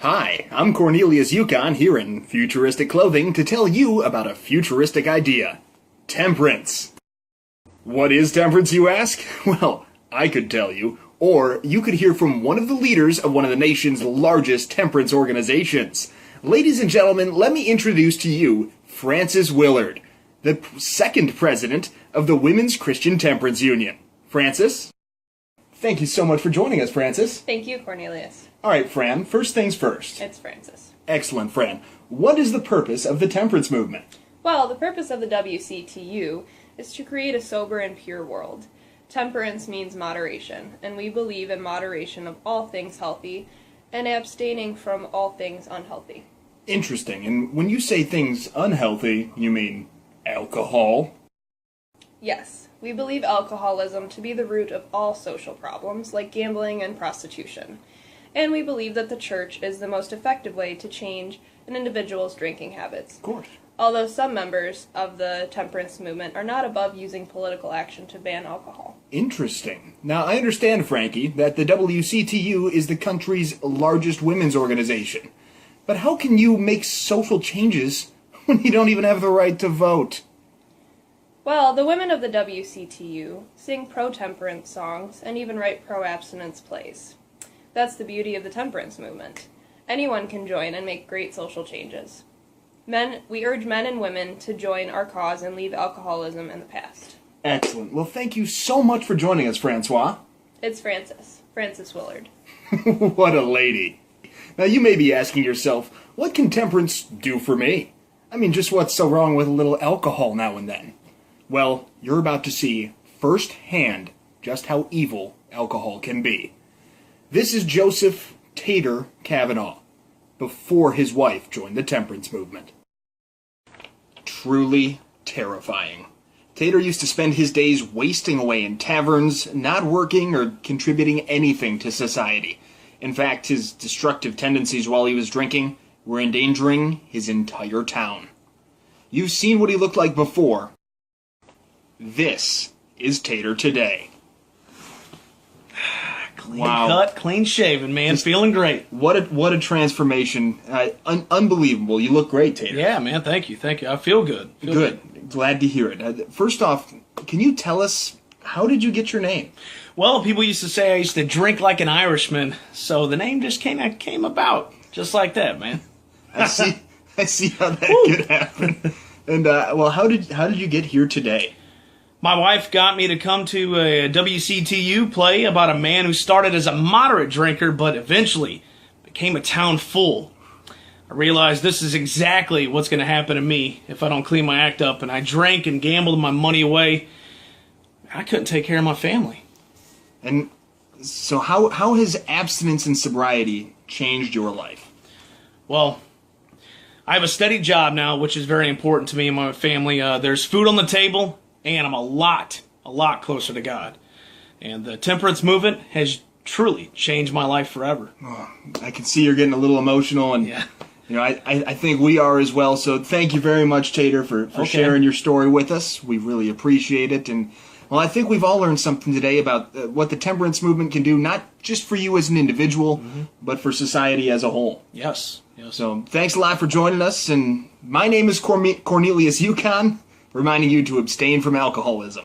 Hi, I'm Cornelius Yukon here in Futuristic Clothing to tell you about a futuristic idea. Temperance. What is temperance, you ask? Well, I could tell you, or you could hear from one of the leaders of one of the nation's largest temperance organizations. Ladies and gentlemen, let me introduce to you Frances Willard, the second president of the Women's Christian Temperance Union. Frances? Thank you so much for joining us, Frances. Thank you, Cornelius. All right, Fran, first things first. It's Frances. Excellent, Fran. What is the purpose of the temperance movement? Well, the purpose of the WCTU is to create a sober and pure world. Temperance means moderation, and we believe in moderation of all things healthy and abstaining from all things unhealthy. Interesting. And when you say things unhealthy, you mean alcohol? Yes, we believe alcoholism to be the root of all social problems, like gambling and prostitution. And we believe that the church is the most effective way to change an individual's drinking habits. Of course. Although some members of the temperance movement are not above using political action to ban alcohol. Interesting. Now, I understand, Frankie, that the WCTU is the country's largest women's organization. But how can you make social changes when you don't even have the right to vote? Well, the women of the WCTU sing pro-temperance songs and even write pro-abstinence plays. That's the beauty of the temperance movement. Anyone can join and make great social changes. We urge men and women to join our cause and leave alcoholism in the past. Excellent. Well, thank you so much for joining us, Francois. It's Frances Willard. What a lady. Now, you may be asking yourself, what can temperance do for me? I mean, just what's so wrong with a little alcohol now and then? Well, you're about to see firsthand just how evil alcohol can be. This is Joseph Tater Kavanaugh, before his wife joined the temperance movement. Truly terrifying. Tater used to spend his days wasting away in taverns, not working or contributing anything to society. In fact, his destructive tendencies while he was drinking were endangering his entire town. You've seen what he looked like before. This is Tater today. Clean cut, clean shaven, man. Feeling great. What a transformation. Unbelievable. You look great, Tater. Yeah, man. Thank you. I feel good. Good. Glad to hear it. First off, can you tell us, how did you get your name? Well, people used to say I used to drink like an Irishman, so the name just came about. Just like that, man. I see how that could happen. And, well, how did you get here today? My wife got me to come to a WCTU play about a man who started as a moderate drinker but eventually became a town fool. I realized this is exactly what's going to happen to me if I don't clean my act up, and I drank and gambled my money away. I couldn't take care of my family. And so how has abstinence and sobriety changed your life? Well, I have a steady job now, which is very important to me and my family. There's food on the table, and I'm a lot closer to God. And the temperance movement has truly changed my life forever. Oh, I can see you're getting a little emotional, and yeah. You know, I think we are as well. So thank you very much, Tater, for sharing your story with us. We really appreciate it. And, well, I think we've all learned something today about what the temperance movement can do, not just for you as an individual, but for society as a whole. Yes. So thanks a lot for joining us. And my name is Cornelius Yukon, reminding you to abstain from alcoholism.